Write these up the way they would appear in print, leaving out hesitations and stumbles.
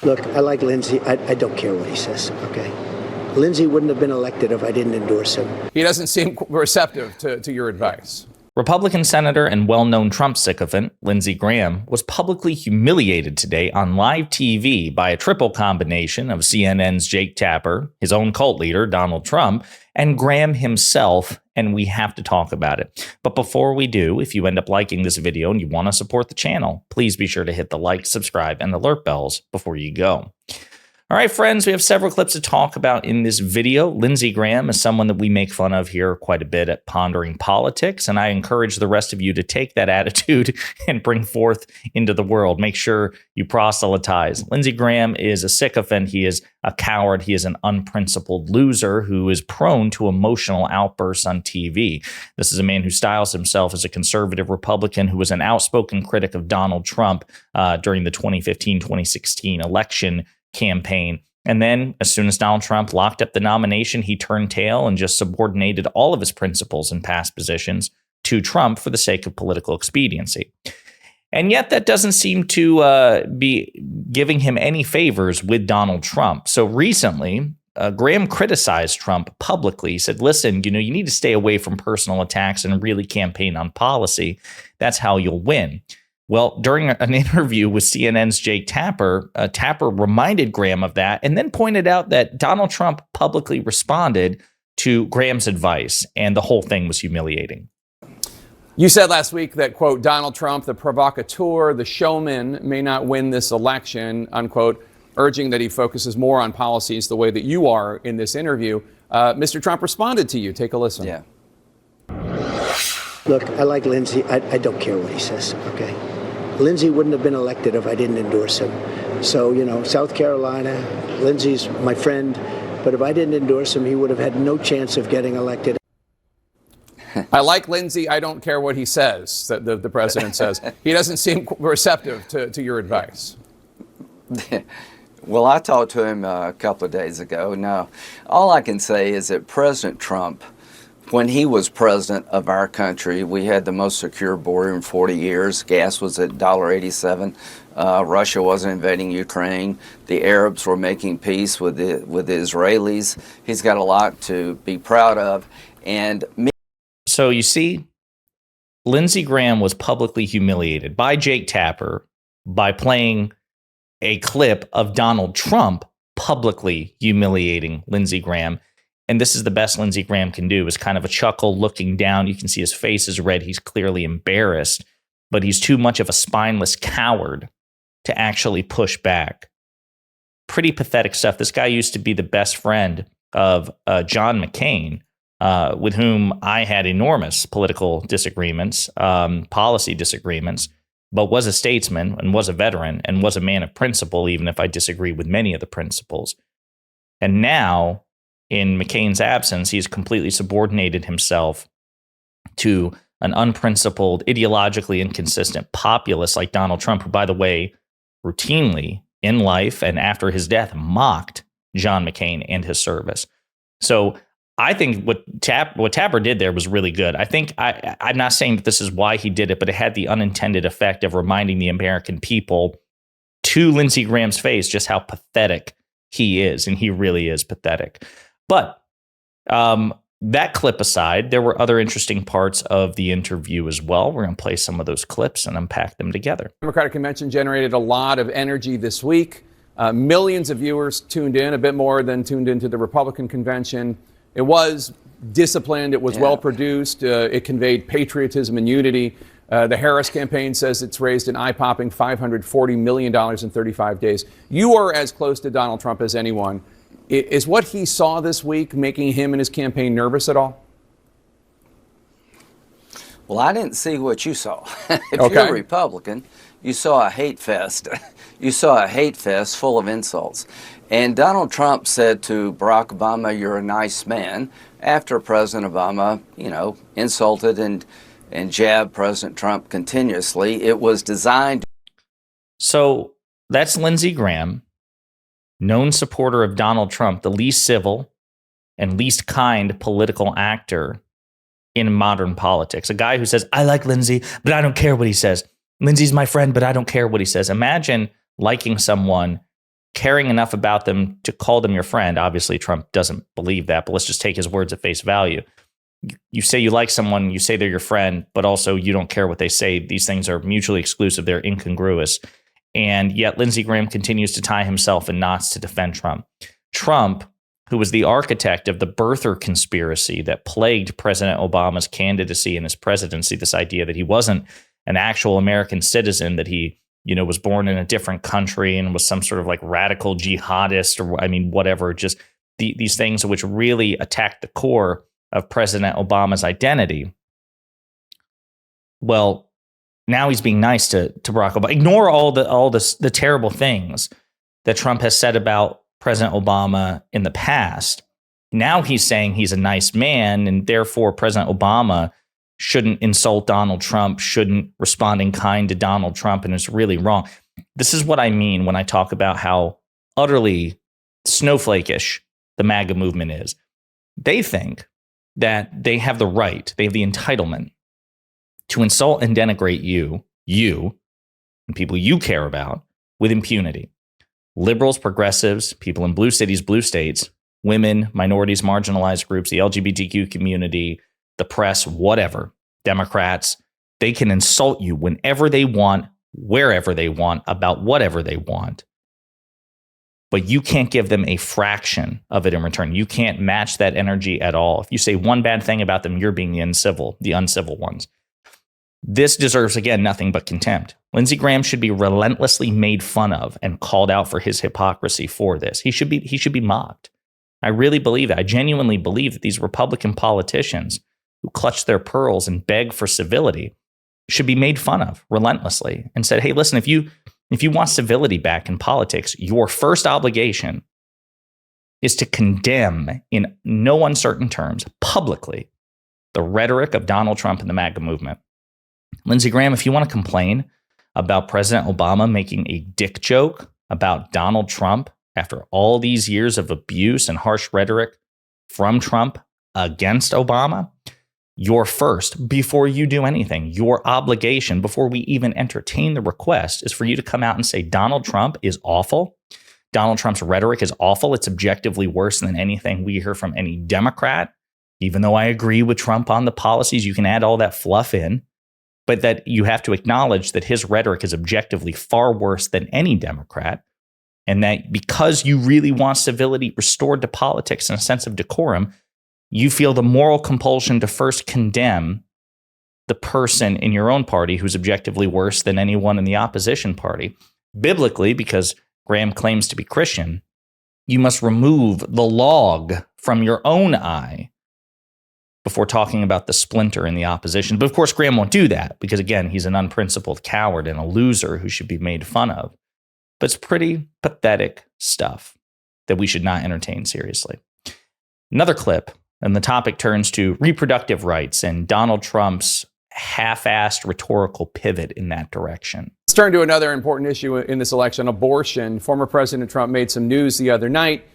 Look, I like Lindsey. I don't care what he says, okay? Lindsey wouldn't have been elected if I didn't endorse him. He doesn't seem receptive to your advice. Republican Senator and well-known Trump sycophant Lindsey Graham was publicly humiliated today on live TV by a triple combination of CNN's Jake Tapper, his own cult leader, Donald Trump, and Graham himself, and we have to talk about it. But before we do, if you end up liking this video and you want to support the channel, please be sure to hit the like, subscribe, and alert bells before you go. All right, friends, we have several clips to talk about in this video. Lindsey Graham is someone that we make fun of here quite a bit at Pondering Politics, and I encourage the rest of you to take that attitude and bring forth into the world. Make sure you proselytize. Lindsey Graham is a sycophant. He is a coward. He is an unprincipled loser who is prone to emotional outbursts on TV. This is a man who styles himself as a conservative Republican who was an outspoken critic of Donald Trump during the 2015-2016 election campaign. And then as soon as Donald Trump locked up the nomination, he turned tail and just subordinated all of his principles and past positions to Trump for the sake of political expediency. And yet that doesn't seem to be giving him any favors with Donald Trump. So recently, Graham criticized Trump publicly. He said, listen, you need to stay away from personal attacks and really campaign on policy. That's how you'll win. Well, during an interview with CNN's Jake Tapper, Tapper reminded Graham of that and then pointed out that Donald Trump publicly responded to Graham's advice, and the whole thing was humiliating. You said last week that, quote, Donald Trump, the provocateur, the showman, may not win this election, unquote, urging that he focuses more on policies the way that you are in this interview. Mr. Trump responded to you. Take a listen. Yeah. Look, I like Lindsey. I don't care what he says, okay? Lindsey wouldn't have been elected if I didn't endorse him. So, South Carolina, Lindsey's my friend, but if I didn't endorse him, he would have had no chance of getting elected. I like Lindsey. I don't care what he says, the president says. He doesn't seem receptive to your advice. Well, I talked to him a couple of days ago. Now, all I can say is that President Trump, when he was president of our country, we had the most secure border in 40 years. Gas was at $1.87. Russia wasn't invading Ukraine. The Arabs were making peace with the Israelis. He's got a lot to be proud of. So you see, Lindsey Graham was publicly humiliated by Jake Tapper by playing a clip of Donald Trump publicly humiliating Lindsey Graham. And this is the best Lindsey Graham can do, is kind of a chuckle looking down. You can see his face is red. He's clearly embarrassed, but he's too much of a spineless coward to actually push back. Pretty pathetic stuff. This guy used to be the best friend of John McCain, with whom I had enormous political disagreements, policy disagreements, but was a statesman and was a veteran and was a man of principle, even if I disagree with many of the principles. And now, in McCain's absence, he's completely subordinated himself to an unprincipled, ideologically inconsistent populist like Donald Trump, who, by the way, routinely in life and after his death mocked John McCain and his service. So I think what Tapper did there was really good. I think I'm not saying that this is why he did it, but it had the unintended effect of reminding the American people to Lindsey Graham's face just how pathetic he is, and he really is pathetic. But that clip aside, there were other interesting parts of the interview as well. We're going to play some of those clips and unpack them together. The Democratic Convention generated a lot of energy this week. Millions of viewers tuned in, a bit more than tuned into the Republican Convention. It was disciplined. It was well produced. It conveyed patriotism and unity. The Harris campaign says it's raised an eye-popping $540 million in 35 days. You are as close to Donald Trump as anyone. Is what he saw this week making him and his campaign nervous at all? Well, I didn't see what you saw. If you're a Republican, you saw a hate fest. You saw a hate fest full of insults. And Donald Trump said to Barack Obama, "You're a nice man," after President Obama, insulted and jabbed President Trump continuously. It was designed. So that's Lindsey Graham, known supporter of Donald Trump, the least civil and least kind political actor in modern politics. A guy who says, I like Lindsey, but I don't care what he says. Lindsey's my friend, but I don't care what he says. Imagine liking someone caring enough about them to call them your friend. Obviously, Trump doesn't believe that, but let's just take his words at face value. You say you like someone, you say they're your friend, but also you don't care what they say. These things are mutually exclusive. They're incongruous. And yet Lindsey Graham continues to tie himself in knots to defend Trump. Trump, who was the architect of the birther conspiracy that plagued President Obama's candidacy and his presidency, this idea that he wasn't an actual American citizen, that he, was born in a different country and was some sort of like radical jihadist or whatever, just these things which really attacked the core of President Obama's identity. Well, now he's being nice to Barack Obama. Ignore all the terrible things that Trump has said about President Obama in the past. Now he's saying he's a nice man, and therefore President Obama shouldn't insult Donald Trump, shouldn't respond in kind to Donald Trump, and it's really wrong. This is what I mean when I talk about how utterly snowflakeish the MAGA movement is. They think that they have the right, they have the entitlement to insult and denigrate you, and people you care about with impunity. Liberals, progressives, people in blue cities, blue states, women, minorities, marginalized groups, the LGBTQ community, the press, whatever, Democrats, they can insult you whenever they want, wherever they want, about whatever they want. But you can't give them a fraction of it in return. You can't match that energy at all. If you say one bad thing about them, you're being the uncivil ones. This deserves, again, nothing but contempt. Lindsey Graham should be relentlessly made fun of and called out for his hypocrisy for this. He should be mocked. I really believe that. I genuinely believe that these Republican politicians who clutch their pearls and beg for civility should be made fun of relentlessly and said, hey, listen, if you want civility back in politics, your first obligation is to condemn in no uncertain terms publicly the rhetoric of Donald Trump and the MAGA movement. Lindsey Graham, if you want to complain about President Obama making a dick joke about Donald Trump after all these years of abuse and harsh rhetoric from Trump against Obama, your first, before you do anything, your obligation, before we even entertain the request, is for you to come out and say Donald Trump is awful. Donald Trump's rhetoric is awful. It's objectively worse than anything we hear from any Democrat. Even though I agree with Trump on the policies, you can add all that fluff in. But that you have to acknowledge that his rhetoric is objectively far worse than any Democrat. And that because you really want civility restored to politics and a sense of decorum, you feel the moral compulsion to first condemn the person in your own party who's objectively worse than anyone in the opposition party. Biblically, because Graham claims to be Christian, you must remove the log from your own eye before talking about the splinter in the opposition. But of course, Graham won't do that because, again, he's an unprincipled coward and a loser who should be made fun of. But it's pretty pathetic stuff that we should not entertain seriously. Another clip, and the topic turns to reproductive rights and Donald Trump's half-assed rhetorical pivot in that direction. Let's turn to another important issue in this election, abortion. Former President Trump made some news the other night.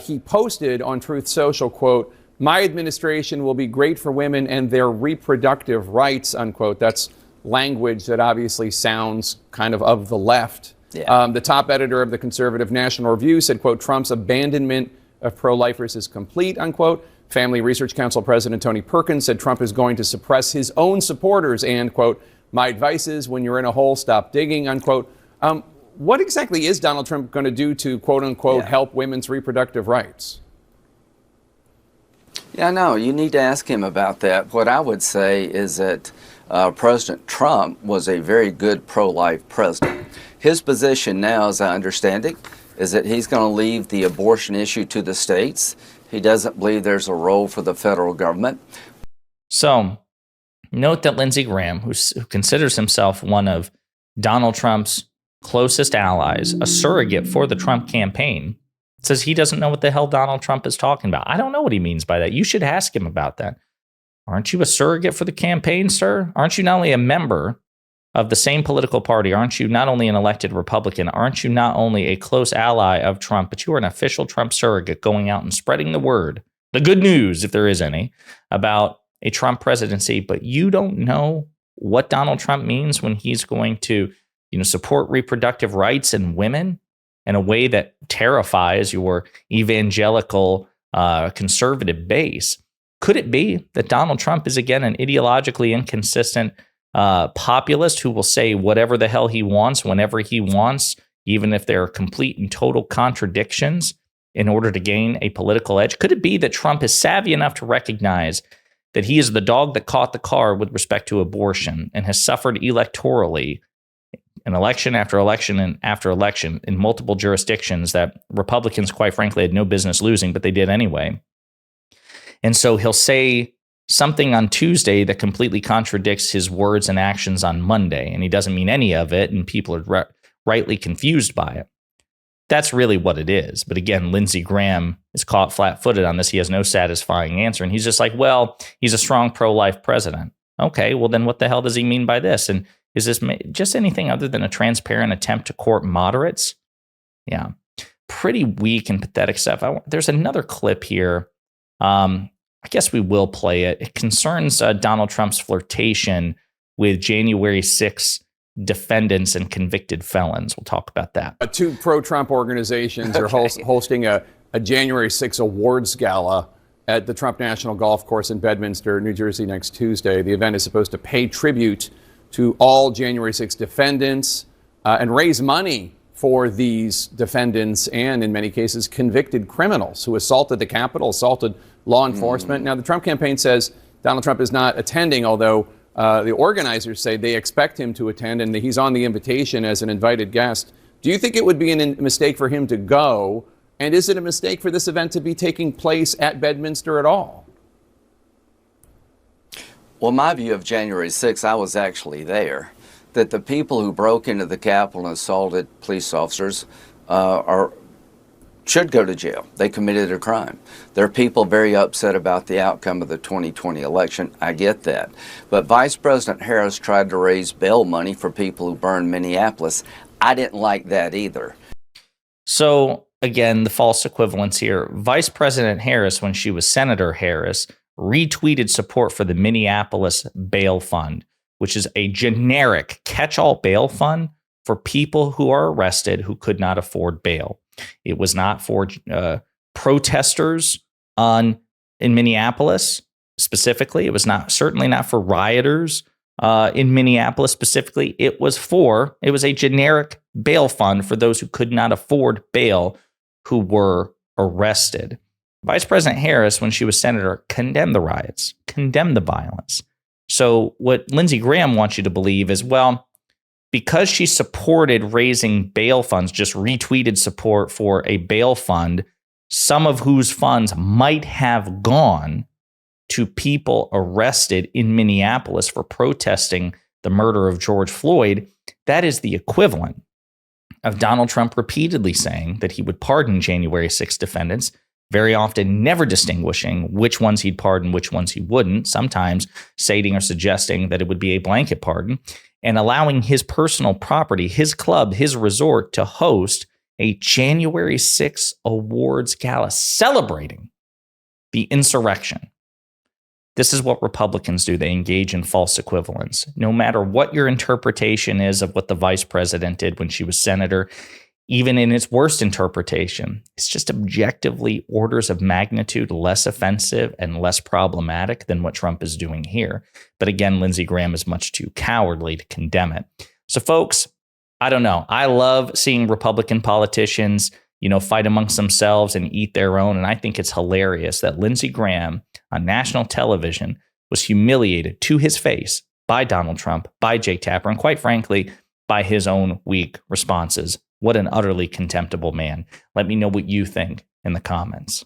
He posted on Truth Social, quote, "My administration will be great for women and their reproductive rights," unquote. That's language that obviously sounds kind of the left. Yeah. The top editor of the conservative National Review said, quote, "Trump's abandonment of pro-lifers is complete," unquote. Family Research Council President Tony Perkins said Trump is going to suppress his own supporters and, quote, "My advice is when you're in a hole, stop digging," unquote. What exactly is Donald Trump going to do to, quote unquote, help women's reproductive rights? Yeah, no, you need to ask him about that. What I would say is that President Trump was a very good pro-life president. His position now, as I understand it, is that he's going to leave the abortion issue to the states. He doesn't believe there's a role for the federal government. So, note that Lindsey Graham, who considers himself one of Donald Trump's closest allies, a surrogate for the Trump campaign, says he doesn't know what the hell Donald Trump is talking about. I don't know what he means by that. You should ask him about that. Aren't you a surrogate for the campaign, sir? Aren't you not only a member of the same political party? Aren't you not only an elected Republican? Aren't you not only a close ally of Trump, but you are an official Trump surrogate going out and spreading the word, the good news, if there is any, about a Trump presidency, but you don't know what Donald Trump means when he's going to, support reproductive rights and women? in a way that terrifies your evangelical conservative base. Could it be that Donald Trump is, again, an ideologically inconsistent populist who will say whatever the hell he wants, whenever he wants, even if there are complete and total contradictions, in order to gain a political edge? Could it be that Trump is savvy enough to recognize that he is the dog that caught the car with respect to abortion and has suffered electorally in election after election and after election in multiple jurisdictions that Republicans, quite frankly, had no business losing, but they did anyway? And so he'll say something on Tuesday that completely contradicts his words and actions on Monday, and he doesn't mean any of it, and people are rightly confused by it. That's really what it is. But again, Lindsey Graham is caught flat-footed on this. He has no satisfying answer. And he's just like, well, he's a strong pro-life president. Okay, well, then what the hell does he mean by this? And is this just anything other than a transparent attempt to court moderates? Yeah, pretty weak and pathetic stuff. There's another clip here. I guess we will play it. It concerns Donald Trump's flirtation with January 6th defendants and convicted felons. We'll talk about that. Two pro-Trump organizations are hosting a January 6 awards gala at the Trump National Golf Course in Bedminster, New Jersey, next Tuesday. The event is supposed to pay tribute to all January 6 defendants and raise money for these defendants and, in many cases, convicted criminals who assaulted the Capitol, assaulted law enforcement. Now, the Trump campaign says Donald Trump is not attending, although the organizers say they expect him to attend and that he's on the invitation as an invited guest. Do you think it would be a mistake for him to go? And is it a mistake for this event to be taking place at Bedminster at all? Well, my view of January 6th, I was actually there, that the people who broke into the Capitol and assaulted police officers should go to jail. They committed a crime. There are people very upset about the outcome of the 2020 election. I get that. But Vice President Harris tried to raise bail money for people who burned Minneapolis. I didn't like that either. So, again, the false equivalence here. Vice President Harris, when she was Senator Harris, retweeted support for the Minneapolis Bail Fund, which is a generic catch-all bail fund for people who are arrested who could not afford bail. It was not for protesters in Minneapolis specifically. It was certainly not for rioters in Minneapolis specifically. It was a generic bail fund for those who could not afford bail who were arrested. Vice President Harris, when she was senator, condemned the riots, condemned the violence. So what Lindsey Graham wants you to believe is, well, because she supported raising bail funds, just retweeted support for a bail fund, some of whose funds might have gone to people arrested in Minneapolis for protesting the murder of George Floyd, that is the equivalent of Donald Trump repeatedly saying that he would pardon January 6 defendants, very often never distinguishing which ones he'd pardon, which ones he wouldn't, sometimes stating or suggesting that it would be a blanket pardon, and allowing his personal property, his club, his resort to host a January 6 awards gala celebrating the insurrection. This is what Republicans do. They engage in false equivalence. No matter what your interpretation is of what the vice president did when she was senator, even in its worst interpretation, it's just objectively orders of magnitude less offensive and less problematic than what Trump is doing here. But again, Lindsey Graham is much too cowardly to condemn it. So folks, I don't know. I love seeing Republican politicians, fight amongst themselves and eat their own. And I think it's hilarious that Lindsey Graham on national television was humiliated to his face by Donald Trump, by Jake Tapper, and quite frankly, by his own weak responses. What an utterly contemptible man. Let me know what you think in the comments.